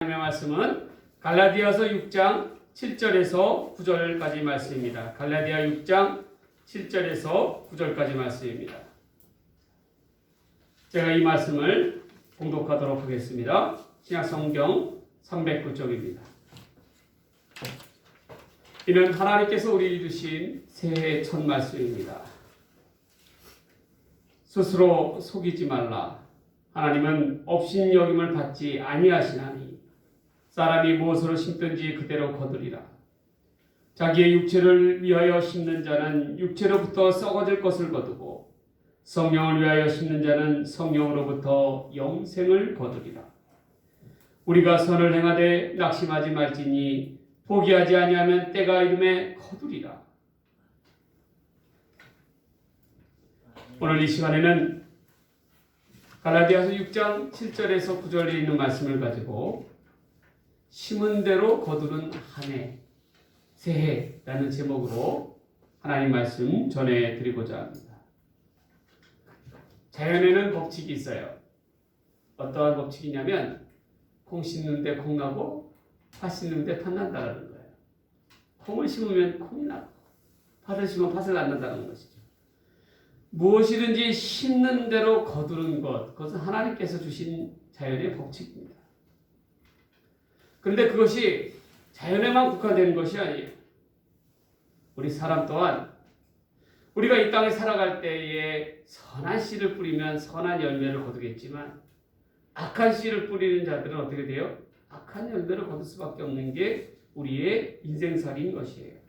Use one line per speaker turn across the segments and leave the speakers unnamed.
하나님의 말씀은 갈라디아서 6장 7절에서 9절까지 말씀입니다. 갈라디아 6장 7절에서 9절까지 말씀입니다. 제가 이 말씀을 봉독하도록 하겠습니다. 신약성경 309쪽입니다. 이는 하나님께서 우리에게 주신 새해 첫 말씀입니다. 스스로 속이지 말라. 하나님은 업신여김을 받지 아니하시나니 사람이 무엇으로 심든지 그대로 거두리라. 자기의 육체를 위하여 심는 자는 육체로부터 썩어질 것을 거두고 성령을 위하여 심는 자는 성령으로부터 영생을 거두리라. 우리가 선을 행하되 낙심하지 말지니 포기하지 아니하면 때가 이름에 거두리라. 오늘 이 시간에는 갈라디아서 6장 7절에서 9절에 있는 말씀을 가지고 심은 대로 거두는 한 해, 새해라는 제목으로 하나님 말씀 전해드리고자 합니다. 자연에는 법칙이 있어요. 어떠한 법칙이냐면 콩 심는데 콩 나고 팥 심는데 팥 난다는 거예요. 콩을 심으면 콩이 나고 팥을 심으면 팥을 낳는다는 것이죠. 무엇이든지 심는 대로 거두는 것, 그것은 하나님께서 주신 자연의 법칙입니다. 그런데 그것이 자연에만 국한되는 것이 아니에요. 우리 사람 또한 우리가 이 땅에 살아갈 때에 선한 씨를 뿌리면 선한 열매를 거두겠지만 악한 씨를 뿌리는 자들은 어떻게 돼요? 악한 열매를 거둘 수밖에 없는 게 우리의 인생살이인 것이에요.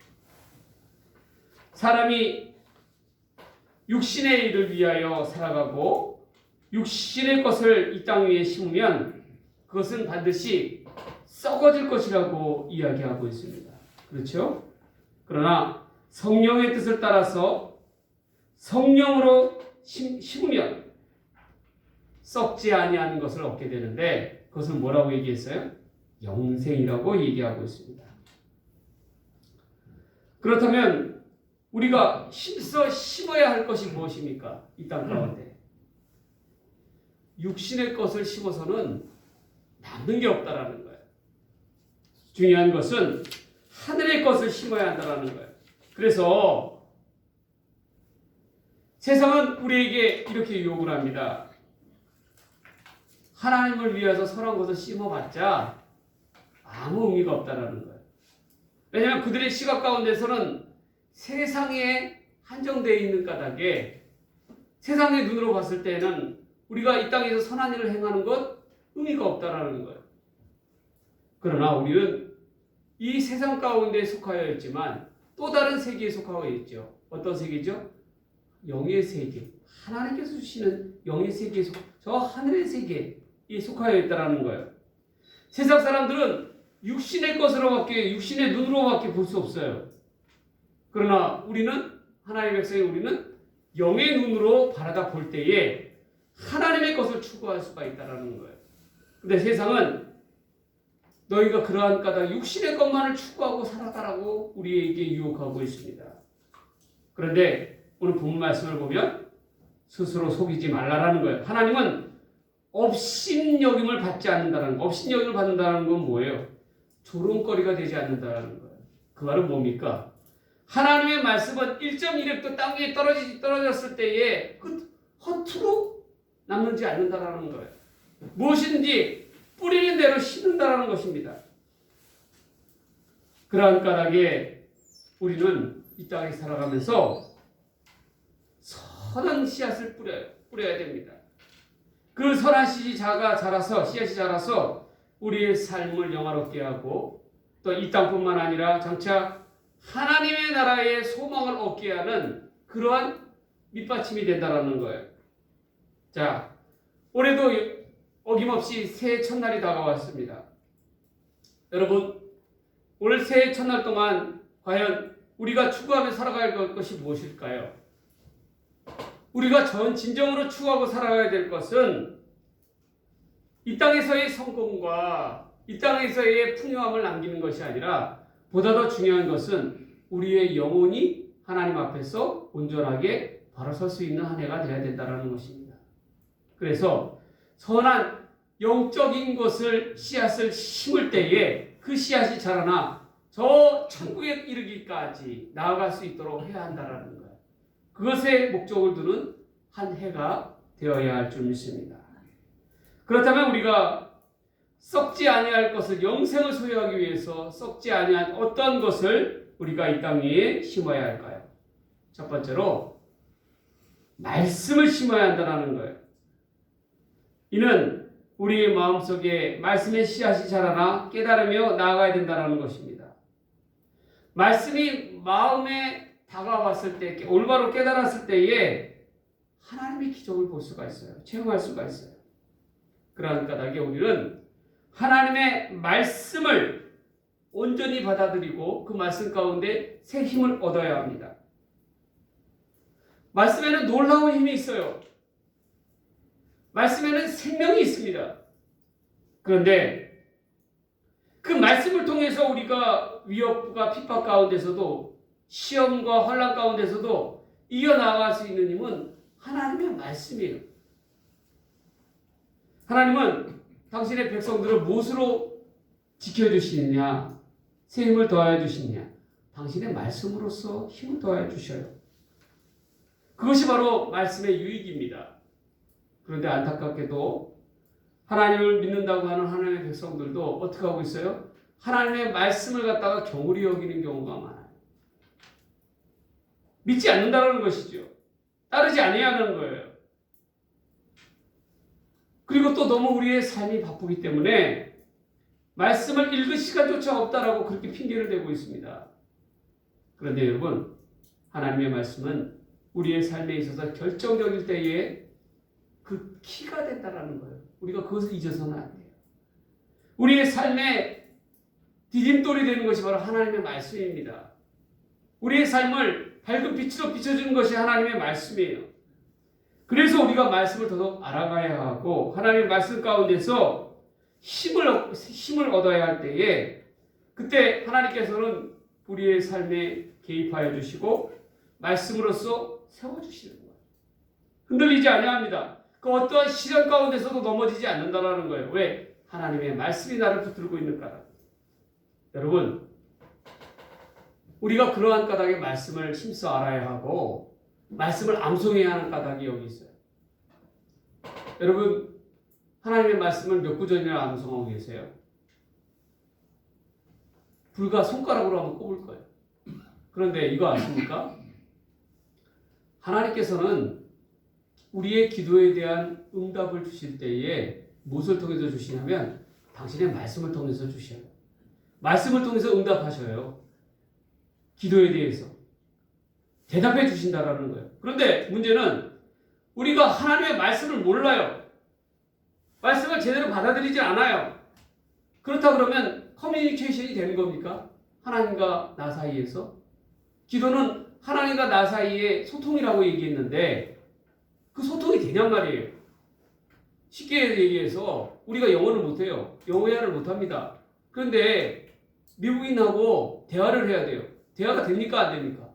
사람이 육신의 일을 위하여 살아가고 육신의 것을 이 땅 위에 심으면 그것은 반드시 썩어질 것이라고 이야기하고 있습니다. 그렇죠? 그러나 성령의 뜻을 따라서 성령으로 심으면 썩지 아니하는 것을 얻게 되는데 그것을 뭐라고 얘기했어요? 영생이라고 얘기하고 있습니다. 그렇다면 우리가 힘써 심어야 할 것이 무엇입니까? 이 땅 가운데 육신의 것을 심어서는 남는 게 없다라는 거예요. 중요한 것은 하늘의 것을 심어야 한다는 거예요. 그래서 세상은 우리에게 이렇게 유혹을 합니다. 하나님을 위해서 선한 것을 심어봤자 아무 의미가 없다는 거예요. 왜냐하면 그들의 시각 가운데서는 세상에 한정되어 있는 까닭에 세상의 눈으로 봤을 때는 우리가 이 땅에서 선한 일을 행하는 것 의미가 없다라는 거예요. 그러나 우리는 이 세상 가운데 속하여 있지만 또 다른 세계에 속하여 있죠. 어떤 세계죠? 영의 세계. 하나님께서 주시는 영의 세계에 저 하늘의 세계에 속하여 있다라는 거예요. 세상 사람들은 육신의 것으로밖에 육신의 눈으로밖에 볼 수 없어요. 그러나 우리는 하나님의 백성이 우리는 영의 눈으로 바라다 볼 때에 하나님의 것을 추구할 수가 있다라는 거예요. 근데 세상은 너희가 그러한 까닭 육신의 것만을 추구하고 살아가라고 우리에게 유혹하고 있습니다. 그런데 오늘 본문 말씀을 보면 스스로 속이지 말라라는 거예요. 하나님은 업신여김을 받지 않는다는 거. 업신여김을 받는다는 건 뭐예요? 조롱거리가 되지 않는다는 거예요. 그 말은 뭡니까? 하나님의 말씀은 1.1획도 땅 위에 떨어졌을 때에 허투루 남는지 않는다라는 거예요. 무엇이든지 뿌리는 대로 심는다라는 것입니다. 그러한 까닭에 우리는 이 땅에 살아가면서 선한 씨앗을 뿌려야 됩니다. 그 선한 씨앗이 자라서 우리의 삶을 영화롭게 하고 또 이 땅뿐만 아니라 장차 하나님의 나라의 소망을 얻게 하는 그러한 밑받침이 된다라는 거예요. 자, 올해도 어김없이 새해 첫날이 다가왔습니다. 여러분, 오늘 새해 첫날 동안 과연 우리가 추구하며 살아갈 것이 무엇일까요? 우리가 진정으로 추구하고 살아가야 될 것은 이 땅에서의 성공과 이 땅에서의 풍요함을 남기는 것이 아니라 보다 더 중요한 것은 우리의 영혼이 하나님 앞에서 온전하게 바로 설 수 있는 한 해가 되어야 된다는 것입니다. 그래서 선한 영적인 것을 씨앗을 심을 때에 그 씨앗이 자라나 저 천국에 이르기까지 나아갈 수 있도록 해야 한다라는 거예요. 그것에 목적을 두는 한 해가 되어야 할 줄 믿습니다. 그렇다면 우리가 썩지 아니할 것을 영생을 소유하기 위해서 썩지 아니한 어떤 것을 우리가 이 땅 위에 심어야 할까요? 첫 번째로 말씀을 심어야 한다는 거예요. 이는 우리의 마음속에 말씀의 씨앗이 자라나 깨달으며 나아가야 된다는 것입니다. 말씀이 마음에 다가왔을 때, 올바로 깨달았을 때에 하나님의 기적을 볼 수가 있어요. 체험할 수가 있어요. 그러한 까닭에 우리는 하나님의 말씀을 온전히 받아들이고 그 말씀 가운데 새 힘을 얻어야 합니다. 말씀에는 놀라운 힘이 있어요. 말씀에는 생명이 있습니다. 그런데 그 말씀을 통해서 우리가 위협과 핍박 가운데서도 시험과 환난 가운데서도 이겨나갈 수 있는 힘은 하나님의 말씀이에요. 하나님은 당신의 백성들을 무엇으로 지켜주시느냐, 새 힘을 더하여 주시느냐, 당신의 말씀으로써 힘을 더하여 주셔요. 그것이 바로 말씀의 유익입니다. 그런데 안타깝게도 하나님을 믿는다고 하는 하나님의 백성들도 어떻게 하고 있어요? 하나님의 말씀을 갖다가 경홀히 여기는 경우가 많아요. 믿지 않는다는 것이죠. 따르지 아니하는 거예요. 그리고 또 너무 우리의 삶이 바쁘기 때문에 말씀을 읽을 시간조차 없다라고 그렇게 핑계를 대고 있습니다. 그런데 여러분, 하나님의 말씀은 우리의 삶에 있어서 결정적일 때에 그 키가 된다라는 거예요. 우리가 그것을 잊어서는 안 돼요. 우리의 삶에 디딤돌이 되는 것이 바로 하나님의 말씀입니다. 우리의 삶을 밝은 빛으로 비춰주는 것이 하나님의 말씀이에요. 그래서 우리가 말씀을 더더욱 알아가야 하고 하나님의 말씀 가운데서 힘을 얻어야 할 때에 그때 하나님께서는 우리의 삶에 개입하여 주시고 말씀으로써 세워주시는 거예요. 흔들리지 아니합니다. 그 어떠한 시련 가운데서도 넘어지지 않는다는 거예요. 왜? 하나님의 말씀이 나를 붙들고 있는 까닭. 여러분, 우리가 그러한 까닭에 말씀을 힘써 알아야 하고 말씀을 암송해야 하는 까닭이 여기 있어요. 여러분, 하나님의 말씀을 몇 구절이나 암송하고 계세요? 불과 손가락으로 한번 꼽을 거예요. 그런데 이거 아십니까? 하나님께서는 우리의 기도에 대한 응답을 주실 때에 무엇을 통해서 주시냐면 당신의 말씀을 통해서 주셔요. 말씀을 통해서 응답하셔요. 기도에 대해서 대답해 주신다라는 거예요. 그런데 문제는 우리가 하나님의 말씀을 몰라요. 말씀을 제대로 받아들이지 않아요. 그렇다 그러면 커뮤니케이션이 되는 겁니까? 하나님과 나 사이에서? 기도는 하나님과 나 사이의 소통이라고 얘기했는데 그 소통이 되냔 말이에요. 쉽게 얘기해서 우리가 영어를 못해요. 영어회화를 못합니다. 그런데 미국인하고 대화를 해야 돼요. 대화가 됩니까? 안 됩니까?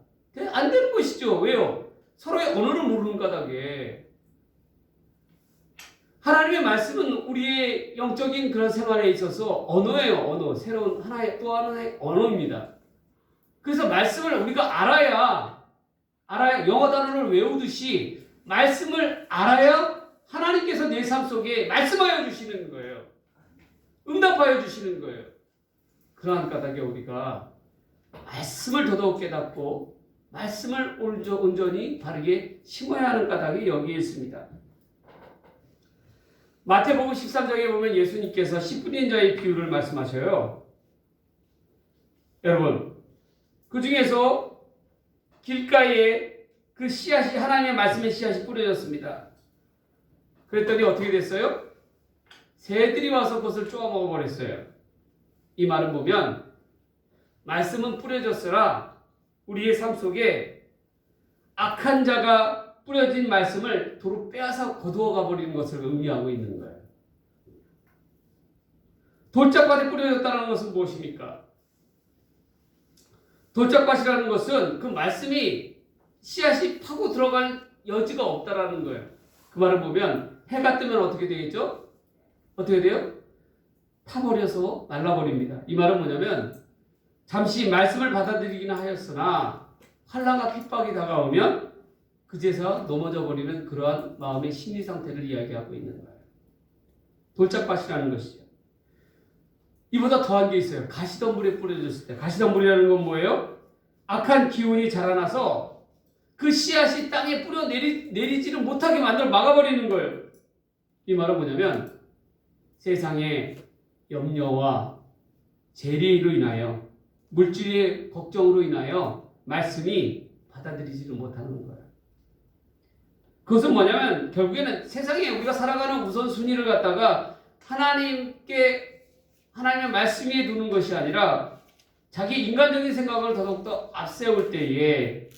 안 되는 것이죠. 왜요? 서로의 언어를 모르는 까닭에. 하나님의 말씀은 우리의 영적인 그런 생활에 있어서 언어예요. 언어. 새로운 하나의 또 하나의 언어입니다. 그래서 말씀을 우리가 알아야 영어 단어를 외우듯이 말씀을 알아야 하나님께서 내 삶 속에 말씀하여 주시는 거예요. 응답하여 주시는 거예요. 그러한 까닭에 우리가 말씀을 더더욱 깨닫고 말씀을 온전히 바르게 심어야 하는 까닭이 여기에 있습니다. 마태복음 13장에 보면 예수님께서 씨 뿌린 자의 비유를 말씀하셔요. 여러분, 그 중에서 길가에 그 씨앗이 하나님의 말씀의 씨앗이 뿌려졌습니다. 그랬더니 어떻게 됐어요? 새들이 와서 그것을 쪼아 먹어버렸어요. 이 말은 보면 말씀은 뿌려졌으나 우리의 삶 속에 악한 자가 뿌려진 말씀을 도로 빼앗아 거두어가 버리는 것을 의미하고 있는 거예요. 돌짝밭에 뿌려졌다는 것은 무엇입니까? 돌짝밭이라는 것은 그 말씀이 씨앗이 파고 들어갈 여지가 없다라는 거예요. 그 말을 보면 해가 뜨면 어떻게 되겠죠? 어떻게 돼요? 타버려서 말라버립니다. 이 말은 뭐냐면 잠시 말씀을 받아들이기는 하였으나 환난과 핍박이 다가오면 그제서 넘어져 버리는 그러한 마음의 심리 상태를 이야기하고 있는 거예요. 돌짝밭이라는 것이죠. 이보다 더한 게 있어요. 가시덤불에 뿌려졌을 때. 가시덤불이라는 건 뭐예요? 악한 기운이 자라나서 그 씨앗이 땅에 뿌려 내리지를 못하게 만들어 막아버리는 거예요. 이 말은 뭐냐면 세상의 염려와 재리로 인하여 물질의 걱정으로 인하여 말씀이 받아들이지를 못하는 거예요. 그것은 뭐냐면 결국에는 세상에 우리가 살아가는 우선순위를 갖다가 하나님의 말씀 위에 두는 것이 아니라 자기 인간적인 생각을 더욱더 앞세울 때에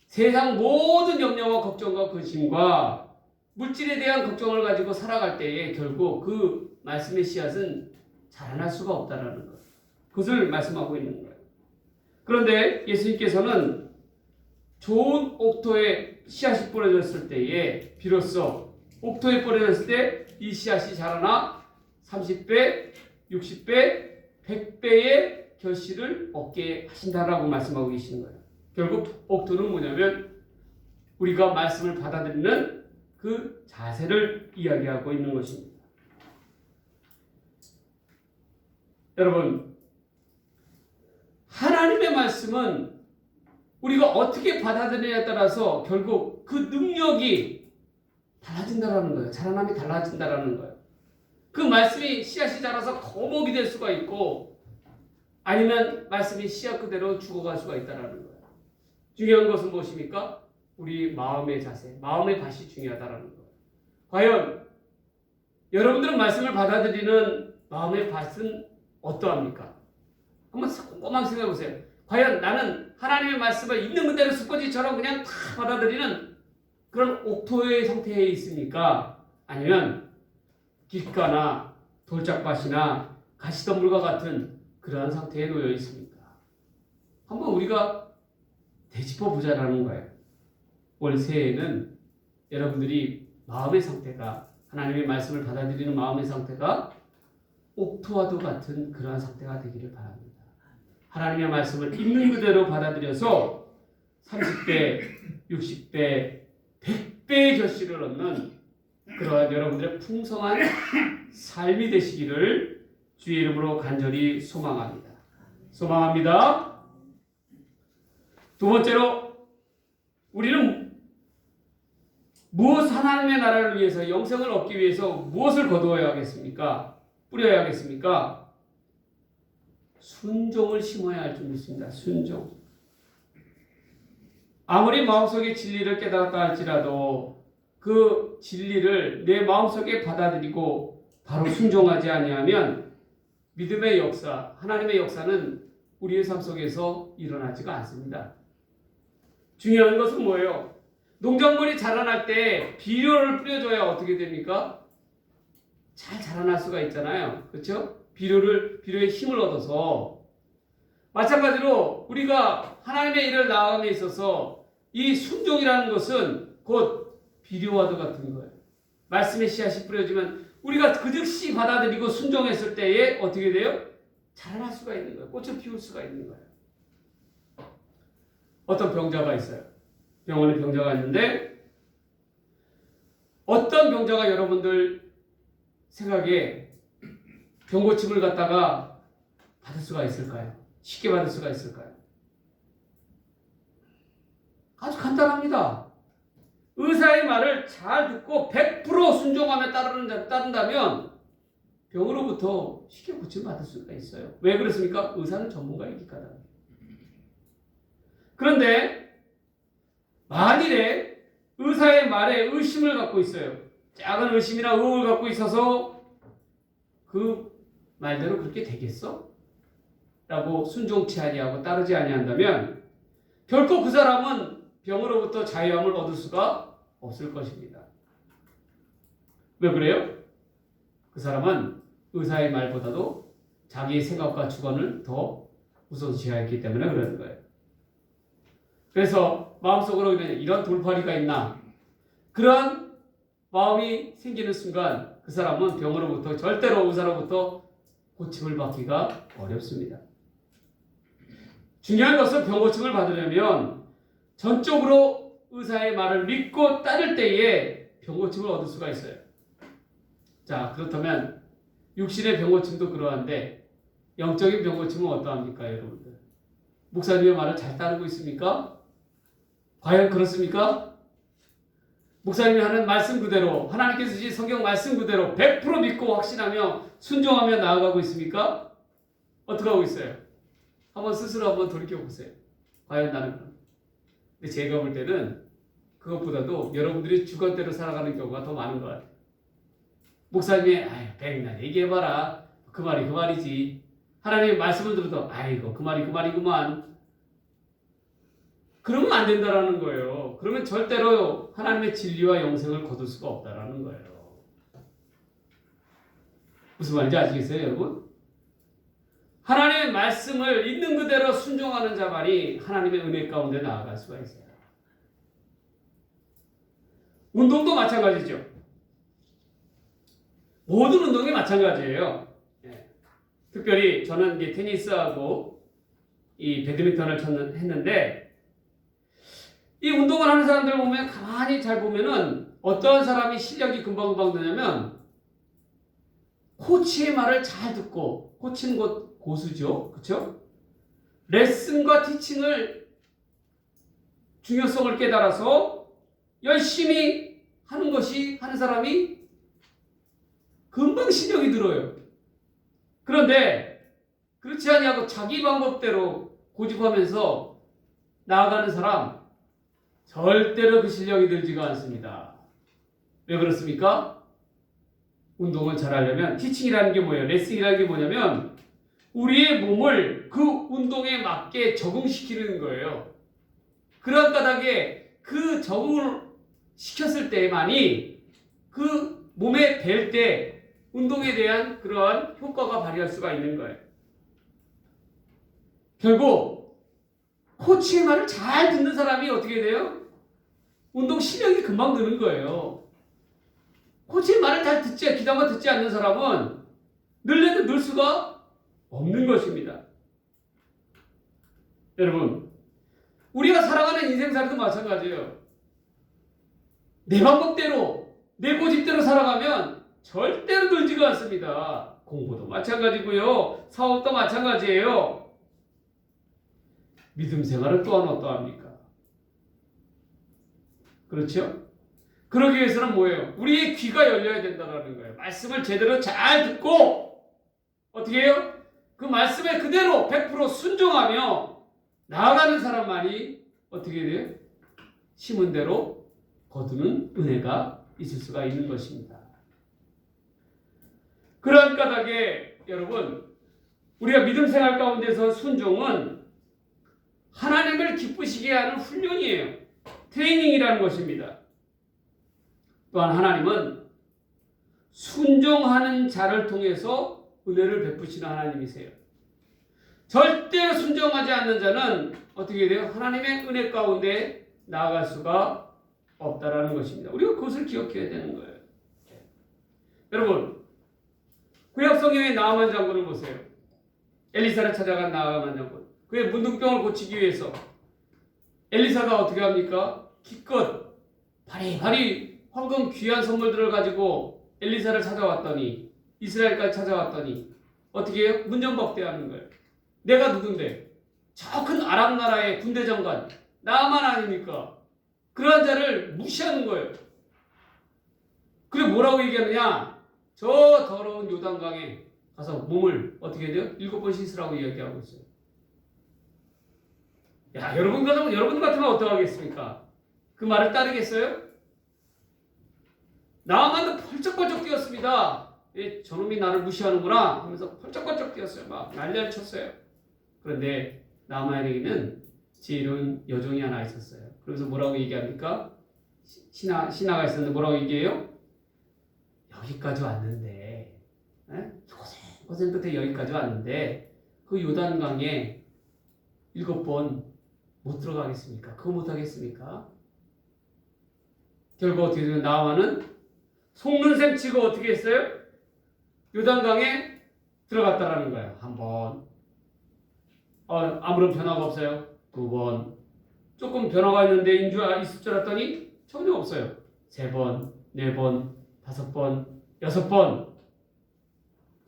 세상 모든 염려와 걱정과 근심과 물질에 대한 걱정을 가지고 살아갈 때에 결국 그 말씀의 씨앗은 자라날 수가 없다라는 것. 그것을 말씀하고 있는 거예요. 그런데 예수님께서는 좋은 옥토에 씨앗이 뿌려졌을 때에 비로소 옥토에 뿌려졌을 때 이 씨앗이 자라나 30배, 60배, 100배의 결실을 얻게 하신다라고 말씀하고 계시는 거예요. 결국 옥토는 뭐냐면 우리가 말씀을 받아들이는 그 자세를 이야기하고 있는 것입니다. 여러분, 하나님의 말씀은 우리가 어떻게 받아들이냐에 따라서 결국 그 능력이 달라진다라는 거예요. 자라남이 달라진다라는 거예요. 그 말씀이 씨앗이 자라서 거목이 될 수가 있고 아니면 말씀이 씨앗 그대로 죽어갈 수가 있다라는 거예요. 중요한 것은 무엇입니까? 우리 마음의 자세, 마음의 밭이 중요하다라는 거예요. 과연 여러분들은 말씀을 받아들이는 마음의 밭은 어떠합니까? 한번 꼼꼼하게 생각해 보세요. 과연 나는 하나님의 말씀을 있는 그대로 숫거지처럼 그냥 다 받아들이는 그런 옥토의 상태에 있습니까? 아니면 길가나 돌짝밭이나 가시덤불과 같은 그러한 상태에 놓여 있습니까? 한번 우리가 되짚어 보자라는 거예요. 올 새해에는 여러분들이 마음의 상태가 하나님의 말씀을 받아들이는 마음의 상태가 옥토와도 같은 그러한 상태가 되기를 바랍니다. 하나님의 말씀을 있는 그대로 받아들여서 30배, 60배, 100배의 결실을 얻는 그러한 여러분들의 풍성한 삶이 되시기를 주의 이름으로 간절히 소망합니다. 소망합니다. 두 번째로 우리는 무엇 하나님의 나라를 위해서 영생을 얻기 위해서 무엇을 거두어야 하겠습니까? 뿌려야 하겠습니까? 순종을 심어야 할 줄 믿습니다. 순종. 아무리 마음속에 진리를 깨달았다 할지라도 그 진리를 내 마음속에 받아들이고 바로 순종하지 아니하면 믿음의 역사, 하나님의 역사는 우리의 삶 속에서 일어나지가 않습니다. 중요한 것은 뭐예요? 농작물이 자라날 때 비료를 뿌려줘야 어떻게 됩니까? 잘 자라날 수가 있잖아요. 그렇죠? 비료의 힘을 얻어서 마찬가지로 우리가 하나님의 일을 나아감에 있어서 이 순종이라는 것은 곧 비료와도 같은 거예요. 말씀의 씨앗이 뿌려지면 우리가 그 즉시 받아들이고 순종했을 때에 어떻게 돼요? 자라날 수가 있는 거예요. 꽃을 피울 수가 있는 거예요. 어떤 병자가 있어요. 병원에 병자가 있는데 어떤 병자가 여러분들 생각에 병고침을 갖다가 받을 수가 있을까요? 쉽게 받을 수가 있을까요? 아주 간단합니다. 의사의 말을 잘 듣고 100% 순종하며 따른다면 병으로부터 쉽게 고침을 받을 수가 있어요. 왜 그렇습니까? 의사는 전문가이기 때문에. 그런데 만일에 의사의 말에 의심을 갖고 있어요. 작은 의심이나 의혹을 갖고 있어서 그 말대로 그렇게 되겠어? 라고 순종치 아니하고 따르지 아니한다면 결코 그 사람은 병으로부터 자유함을 얻을 수가 없을 것입니다. 왜 그래요? 그 사람은 의사의 말보다도 자기의 생각과 주관을 더 우선시하였기 때문에 그러는 거예요. 그래서 마음속으로 이런 돌팔이가 있나? 그런 마음이 생기는 순간 그 사람은 병으로부터 절대로 의사로부터 고침을 받기가 어렵습니다. 중요한 것은 병 고침을 받으려면 전적으로 의사의 말을 믿고 따를 때에 병 고침을 얻을 수가 있어요. 자, 그렇다면 육신의 병 고침도 그러한데 영적인 병 고침은 어떠합니까, 여러분들? 목사님의 말을 잘 따르고 있습니까? 과연 그렇습니까? 목사님이 하는 말씀 그대로, 하나님께서 주신 성경 말씀 그대로 100% 믿고 확신하며 순종하며 나아가고 있습니까? 어떻게 하고 있어요? 한번 스스로 한번 돌이켜보세요. 과연 나는 그럼? 근데 제가 볼 때는 그것보다도 여러분들이 주관대로 살아가는 경우가 더 많은 것 같아요. 목사님이 백날 얘기해봐라. 그 말이 그 말이지. 하나님의 말씀을 들어도 아이고 그 말이 그 말이구만. 그러면 안 된다라는 거예요. 그러면 절대로 하나님의 진리와 영생을 거둘 수가 없다라는 거예요. 무슨 말인지 아시겠어요, 여러분? 하나님의 말씀을 있는 그대로 순종하는 자만이 하나님의 은혜 가운데 나아갈 수가 있어요. 운동도 마찬가지죠. 모든 운동이 마찬가지예요. 특별히 저는 이제 테니스하고 이 배드민턴을 했는데 이 운동을 하는 사람들 보면 가만히 잘 보면은 어떤 사람이 실력이 금방금방 되냐면 코치의 말을 잘 듣고 코치는 곧 고수죠. 그렇죠? 레슨과 티칭을 중요성을 깨달아서 열심히 하는 사람이 금방 실력이 들어요. 그런데 그렇지 아니하고 자기 방법대로 고집하면서 나아가는 사람 절대로 그 실력이 들지가 않습니다. 왜 그렇습니까? 운동을 잘하려면 티칭이라는 게 뭐예요? 레슨이라는 게 뭐냐면 우리의 몸을 그 운동에 맞게 적응시키는 거예요. 그런 까닭에 그 적응을 시켰을 때만이 그 몸에 뵐 때 운동에 대한 그러한 효과가 발휘할 수가 있는 거예요. 결국 코치의 말을 잘 듣는 사람이 어떻게 돼요? 운동 실력이 금방 느는 거예요. 코치의 말을 잘 귀담아 듣지 않는 사람은 늘려도 늘 수가 없는 것입니다. 여러분, 우리가 살아가는 인생살이도 마찬가지예요. 내 방법대로, 내 고집대로 살아가면 절대로 늘지가 않습니다. 공부도 마찬가지고요. 사업도 마찬가지예요. 믿음 생활은 또한 어떠합니까? 그렇죠? 그러기 위해서는 뭐예요? 우리의 귀가 열려야 된다는 거예요. 말씀을 제대로 잘 듣고 어떻게 해요? 그 말씀에 그대로 100% 순종하며 나아가는 사람만이 어떻게 돼요? 심은 대로 거두는 은혜가 있을 수가 있는 것입니다. 그러한 까닭에 여러분, 우리가 믿음 생활 가운데서 순종은 하나님을 기쁘시게 하는 훈련이에요. 트레이닝이라는 것입니다. 또한 하나님은 순종하는 자를 통해서 은혜를 베푸시는 하나님이세요. 절대로 순종하지 않는 자는 어떻게 돼요? 하나님의 은혜 가운데 나아갈 수가 없다라는 것입니다. 우리가 그것을 기억해야 되는 거예요. 여러분, 구약 성경의 나아만 장군을 보세요. 엘리사를 찾아간 나아만 장군. 그의 문둥병을 고치기 위해서 엘리사가 어떻게 합니까? 기껏 바리바리 황금 귀한 선물들을 가지고 엘리사를 찾아왔더니 이스라엘까지 찾아왔더니 어떻게 해요? 문전박대하는 거예요. 내가 누군데? 저 큰 아람 나라의 군대 장관 나만 아닙니까? 그러한 자를 무시하는 거예요. 그리고 뭐라고 얘기하느냐? 저 더러운 요단강에 가서 몸을 어떻게 해야 돼요? 7번 씻으라고 이야기하고 있어요. 야, 여러분 같으면 어떡하겠습니까? 그 말을 따르겠어요? 나만도 펄쩍펄쩍 뛰었습니다. 저놈이 나를 무시하는구나 하면서 펄쩍펄쩍 뛰었어요. 막 난리를 쳤어요. 그런데 나만에게는 지혜로운 여종이 하나 있었어요. 그래서 뭐라고 얘기합니까? 신하가 있었는데 뭐라고 얘기해요? 여기까지 왔는데, 고생 끝에 여기까지 왔는데 그 요단강에 7번 못 들어가겠습니까? 그거 못 하겠습니까? 결국 어떻게 되면 나와는 속는 셈 치고 어떻게 했어요? 요단강에 들어갔다라는 거예요. 한 번. 아무런 변화가 없어요. 두 번. 조금 변화가 있는데 있을 줄 알았더니 전혀 없어요. 세 번, 네 번, 다섯 번, 여섯 번.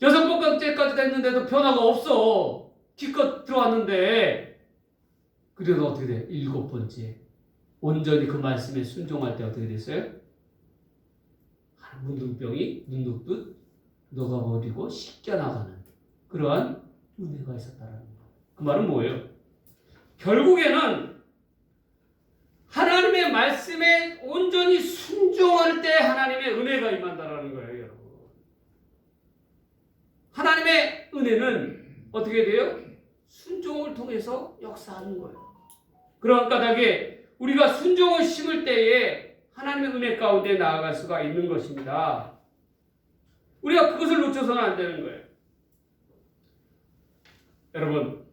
여섯 번째까지 됐는데도 변화가 없어. 기껏 들어왔는데. 그래도 어떻게 돼? 일곱 번째. 온전히 그 말씀에 순종할 때 어떻게 됐어요? 문둥병이 눈 녹듯 녹아버리고 씻겨나가는 그러한 은혜가 있었다는 거예요. 그 말은 뭐예요? 결국에는 하나님의 말씀에 온전히 순종할 때 하나님의 은혜가 임한다는 거예요, 여러분. 하나님의 은혜는 어떻게 돼요? 순종을 통해서 역사하는 거예요. 그런 까닭에 우리가 순종을 심을 때에 하나님의 은혜 가운데 나아갈 수가 있는 것입니다. 우리가 그것을 놓쳐서는 안 되는 거예요. 여러분,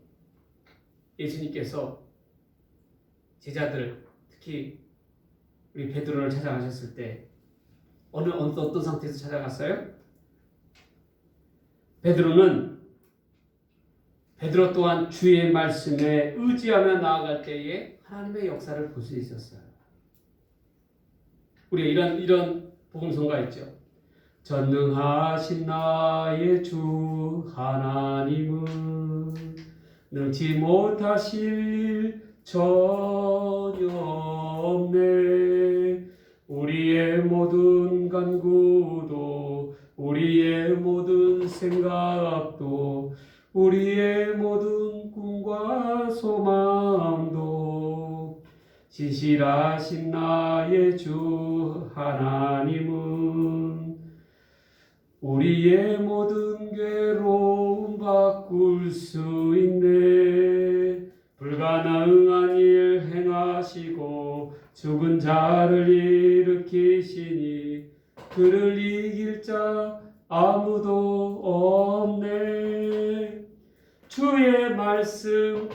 예수님께서 제자들, 특히 우리 베드로를 찾아가셨을 때 어떤 상태에서 찾아갔어요? 베드로 또한 주의 말씀에 의지하며 나아갈 때에 하나님의 역사를 볼 수 있었어요. 우리가 이런 복음성가 있죠. 전능하신 나의 주 하나님은 능치 못하실 일 전혀 없네. 우리의 모든 간구도 우리의 모든 생각도 우리의 모든 꿈과 소망도 진실하신 나의 주 하나님은 우리의 모든 괴로움 바꿀 수 있네. 불가능한 일 행하시고 죽은 자를 일으키시니 그를 이길 자 아무도 없네. 주의 말씀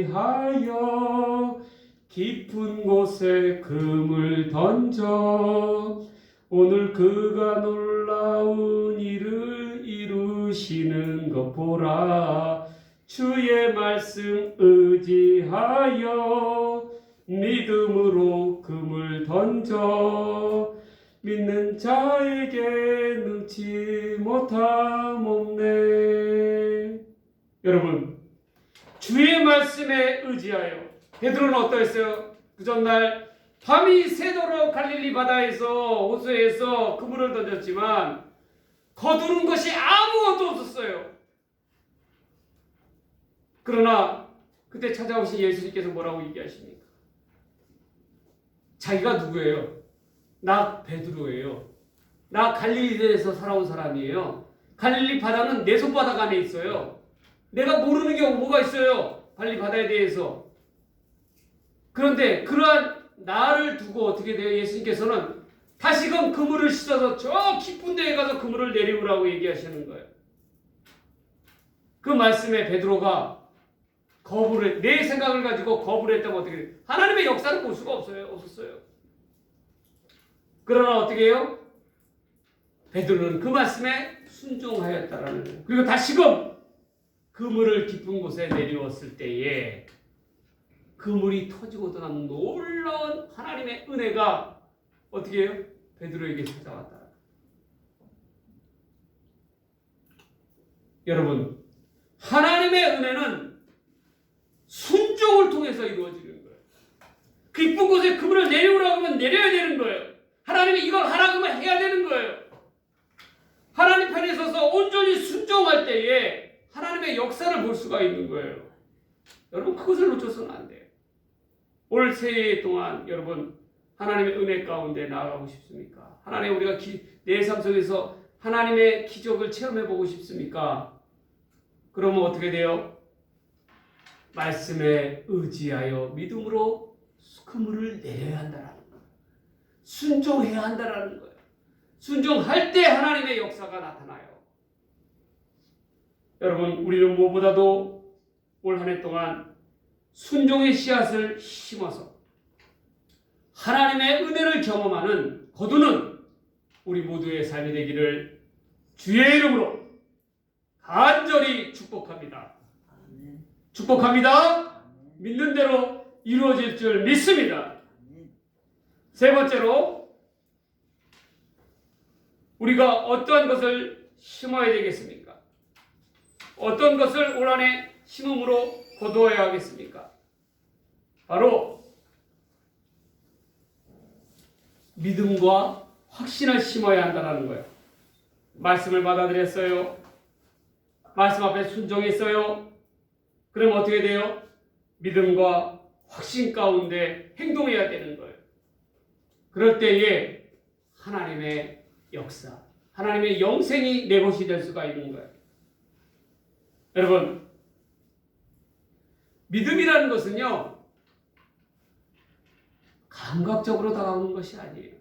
의지하여 깊은 곳에 금을 던져 오늘 그가 놀라운 일을 이루시는 것 보라. 주의 말씀 의지하여 믿음으로 금을 던져 믿는 자에게 능치 못함 없네. 여러분, 주의 말씀에 의지하여 베드로는 어떠했어요? 그 전날 밤이 새도록 갈릴리 바다에서 호수에서 그물을 던졌지만 거두는 것이 아무것도 없었어요. 그러나 그때 찾아오신 예수님께서 뭐라고 얘기하십니까? 자기가 누구예요? 나 베드로예요. 나 갈릴리에서 살아온 사람이에요. 갈릴리 바다는 내 손바닥 안에 있어요. 내가 모르는 게 뭐가 있어요? 갈릴리 바다에 대해서. 그런데 그러한 나를 두고 어떻게 돼요? 예수님께서는 다시금 그물을 씻어서 저 깊은 데에 가서 그물을 내리우라고 얘기하시는 거예요. 그 말씀에 베드로가 내 생각을 가지고 거부를 했다면 어떻게 돼요? 하나님의 역사를 볼 수가 없었어요. 그러나 어떻게 해요? 베드로는 그 말씀에 순종하였다라는 거예요. 그리고 다시금 그물을 깊은 곳에 내리웠을 때에 그물이 터지고 떠난 놀라운 하나님의 은혜가 어떻게 해요? 베드로에게 찾아왔다. 여러분, 하나님의 은혜는 순종을 통해서 이루어지는 거예요. 깊은 곳에 그물을 내리우라고 하면 내려야 되는 거예요. 하나님이 이걸 하라고 하면 해야 되는 거예요. 하나님 편에 서서 온전히 순종할 때에 하나님의 역사를 볼 수가 있는 거예요. 여러분, 그것을 놓쳐서는 안 돼요. 올 새해 동안 여러분 하나님의 은혜 가운데 나아가고 싶습니까? 하나님 우리가 내 삶 속에서 하나님의 기적을 체험해보고 싶습니까? 그러면 어떻게 돼요? 말씀에 의지하여 믿음으로 그물을 내려야 한다라는 거예요. 순종해야 한다라는 거예요. 순종할 때 하나님의 역사가 나타나요. 여러분, 우리는 무엇보다도 올 한 해 동안 순종의 씨앗을 심어서 하나님의 은혜를 경험하는 거두는 우리 모두의 삶이 되기를 주의 이름으로 간절히 축복합니다. 축복합니다. 믿는 대로 이루어질 줄 믿습니다. 세 번째로 우리가 어떠한 것을 심어야 되겠습니까? 어떤 것을 올 한해 심음으로 거두어야 하겠습니까? 바로 믿음과 확신을 심어야 한다는 거예요. 말씀을 받아들였어요. 말씀 앞에 순종했어요. 그럼 어떻게 돼요? 믿음과 확신 가운데 행동해야 되는 거예요. 그럴 때에 하나님의 역사, 하나님의 영생이 내 것이 될 수가 있는 거예요. 여러분, 믿음이라는 것은요, 감각적으로 다가오는 것이 아니에요.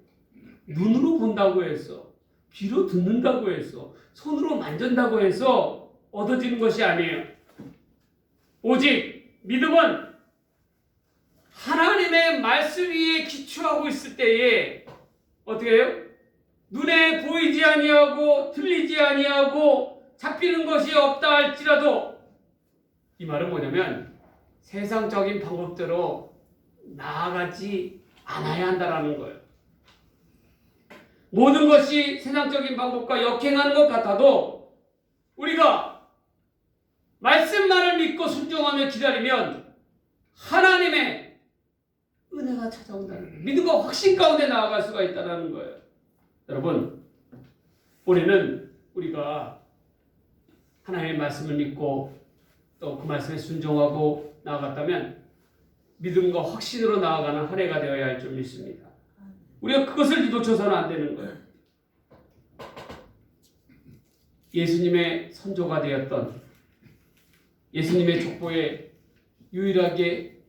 눈으로 본다고 해서, 귀로 듣는다고 해서, 손으로 만진다고 해서 얻어지는 것이 아니에요. 오직 믿음은 하나님의 말씀 위에 기초하고 있을 때에 어떻게 해요? 눈에 보이지 아니하고 들리지 아니하고 잡히는 것이 없다 할지라도, 이 말은 뭐냐면 세상적인 방법대로 나아가지 않아야 한다는 거예요. 모든 것이 세상적인 방법과 역행하는 것 같아도 우리가 말씀만을 믿고 순종하며 기다리면 하나님의 은혜가 찾아온다는 거예요. 믿음과 확신 가운데 나아갈 수가 있다는 거예요. 여러분, 올해는 우리가 하나님의 말씀을 믿고 또 그 말씀에 순종하고 나아갔다면 믿음과 확신으로 나아가는 한 해가 되어야 할 줄 믿습니다. 우리가 그것을 놓쳐서는 안 되는 거예요. 예수님의 선조가 되었던, 예수님의 족보에 유일하게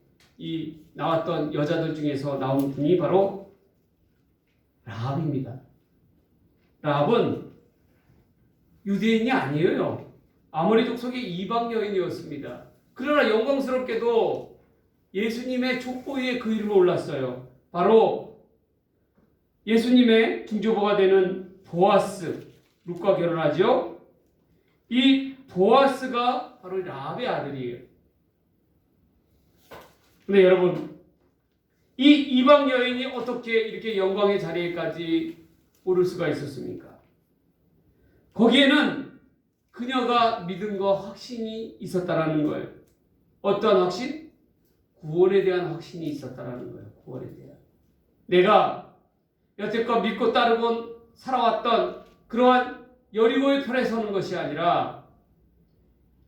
나왔던 여자들 중에서 나온 분이 바로 라합입니다. 라합은 유대인이 아니에요. 아모리 족속의 이방 여인이었습니다. 그러나 영광스럽게도 예수님의 족보에 그 이름이 올랐어요. 바로 예수님의 중조부가 되는 보아스, 룻과 결혼하죠. 이 보아스가 바로 라합의 아들이에요. 근데 여러분, 이 이방 여인이 어떻게 이렇게 영광의 자리에까지 오를 수가 있었습니까? 거기에는 그녀가 믿음과 확신이 있었다라는 거예요. 어떤 확신? 구원에 대한 확신이 있었다라는 거예요. 구원에 대한. 내가 여태껏 믿고 따르고 살아왔던 그러한 여리고의 편에 서는 것이 아니라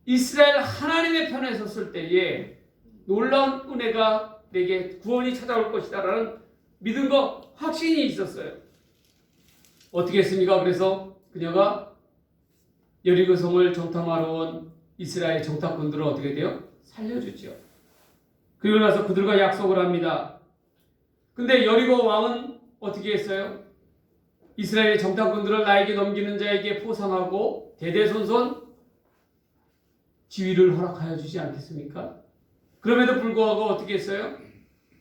이스라엘 하나님의 편에 섰을 때에 놀라운 은혜가 내게 구원이 찾아올 것이다라는 믿음과 확신이 있었어요. 어떻게 했습니까? 그래서 그녀가 여리고성을 정탐하러 온 이스라엘 정탐꾼들을 어떻게 돼요? 살려주죠. 그리고 나서 그들과 약속을 합니다. 근데 여리고 왕은 어떻게 했어요? 이스라엘의 정탐꾼들을 나에게 넘기는 자에게 포상하고 대대손손 지위를 허락하여 주지 않겠습니까? 그럼에도 불구하고 어떻게 했어요?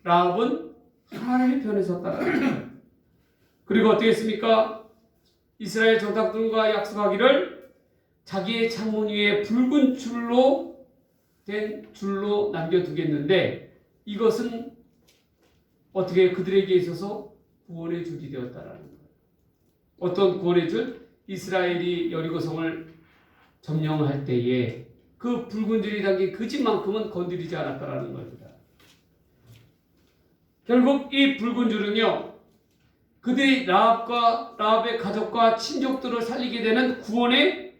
라합은 하나님의 편에 섰다는 거예요. 그리고 어떻게 했습니까? 이스라엘 정탐꾼과 약속하기를 자기의 창문 위에 붉은 줄로 된 줄로 남겨두겠는데 이것은 어떻게 그들에게 있어서 구원의 줄이 되었다라는 거예요. 어떤 구원의 줄? 이스라엘이 여리고성을 점령할 때에 그 붉은 줄이 담긴 그 집만큼은 건드리지 않았다라는 겁니다. 결국 이 붉은 줄은요, 그들이 라합의 가족과 친족들을 살리게 되는 구원의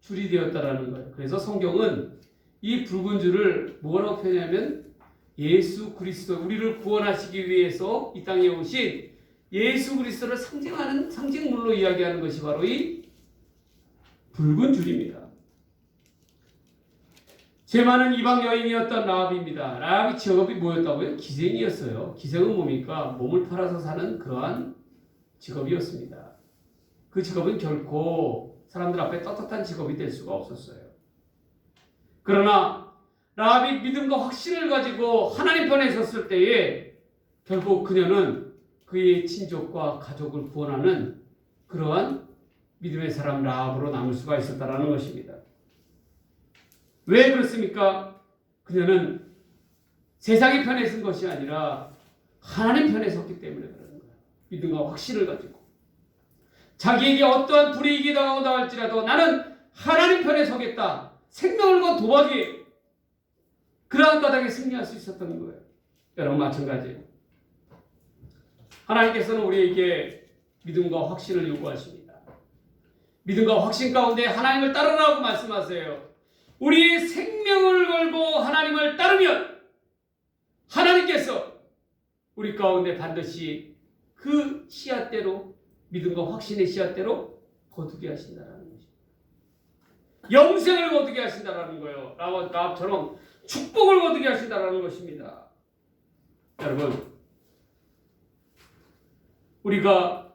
줄이 되었다라는 거예요. 그래서 성경은 이 붉은 줄을 뭐라고 표현하면 예수 그리스도, 우리를 구원하시기 위해서 이 땅에 오신 예수 그리스도를 상징하는 상징물로 이야기하는 것이 바로 이 붉은 줄입니다. 죄 많은 이방 여인이었던 라합입니다. 라합의 직업이 뭐였다고요? 기생이었어요. 기생은 뭡니까? 몸을 팔아서 사는 그러한 직업이었습니다. 그 직업은 결코 사람들 앞에 떳떳한 직업이 될 수가 없었어요. 그러나 라합이 믿음과 확신을 가지고 하나님 편에 섰을 때에 결국 그녀는 그의 친족과 가족을 구원하는 그러한 믿음의 사람 라합으로 남을 수가 있었다라는 것입니다. 왜 그렇습니까? 그녀는 세상의 편에 선 것이 아니라 하나님 편에 섰기 때문에 그러는 거예요. 믿음과 확신을 가지고 자기에게 어떠한 불이익이 다가온다 할지라도 나는 하나님 편에 서겠다. 생명을 건 도박이 그러한 까닭에 승리할 수 있었던 거예요. 여러분 마찬가지예요. 하나님께서는 우리에게 믿음과 확신을 요구하십니다. 믿음과 확신 가운데 하나님을 따르라고 말씀하세요. 우리의 생명을 걸고 하나님을 따르면 하나님께서 우리 가운데 반드시 그 씨앗대로 믿음과 확신의 씨앗대로 거두게 하신다라는 것입니다. 영생을 거두게 하신다라는 거예요. 라합처럼 축복을 거두게 하신다라는 것입니다. 여러분, 우리가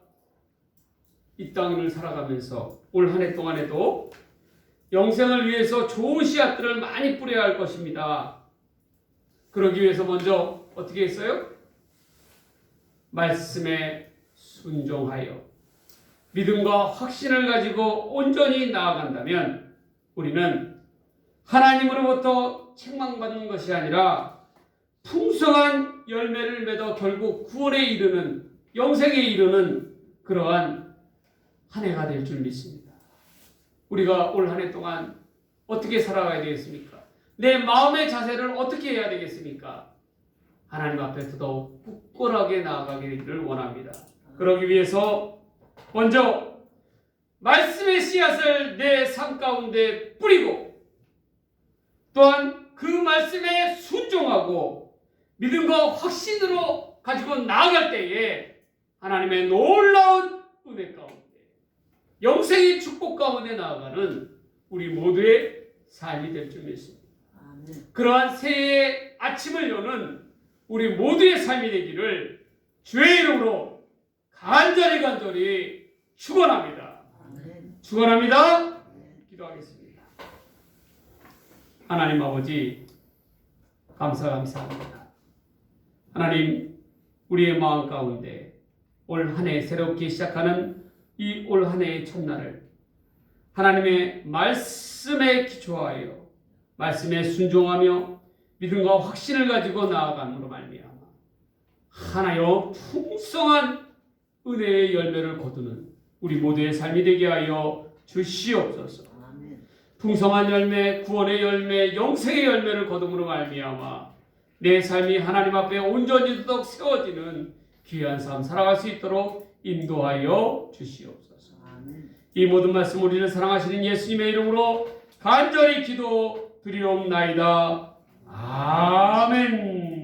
이 땅을 살아가면서 올 한 해 동안에도 영생을 위해서 좋은 씨앗들을 많이 뿌려야 할 것입니다. 그러기 위해서 먼저 어떻게 했어요? 말씀에 순종하여 믿음과 확신을 가지고 온전히 나아간다면 우리는 하나님으로부터 책망받는 것이 아니라 풍성한 열매를 맺어 결국 구원에 이르는 영생에 이르는 그러한 한 해가 될 줄 믿습니다. 우리가 올 한 해 동안 어떻게 살아가야 되겠습니까? 내 마음의 자세를 어떻게 해야 되겠습니까? 하나님 앞에 더더욱 굳건하게 나아가기를 원합니다. 그러기 위해서 먼저 말씀의 씨앗을 내 삶 가운데 뿌리고 또한 그 말씀에 순종하고 믿음과 확신으로 가지고 나아갈 때에 하나님의 놀라운 은혜 가운데 영생의 축복 가운데 나아가는 우리 모두의 삶이 될 줄 믿습니다. 그러한 새해의 아침을 여는 우리 모두의 삶이 되기를 주의 이름으로 간절히 축원합니다. 축원합니다. 기도하겠습니다. 하나님 아버지 감사합니다. 하나님 우리의 마음 가운데 올 한 해 새롭게 시작하는 이 올 한 해의 첫날을 하나님의 말씀에 기초하여 말씀에 순종하며 믿음과 확신을 가지고 나아감으로 말미암아 하나여 풍성한 은혜의 열매를 거두는 우리 모두의 삶이 되게 하여 주시옵소서. 풍성한 열매, 구원의 열매, 영생의 열매를 거둠으로 말미암아 내 삶이 하나님 앞에 온전히 도덕 세워지는 귀한 삶 살아갈 수 있도록 인도하여 주시옵소서. 이 모든 말씀 우리를 사랑하시는 예수님의 이름으로 간절히 기도 드리옵나이다. 아멘.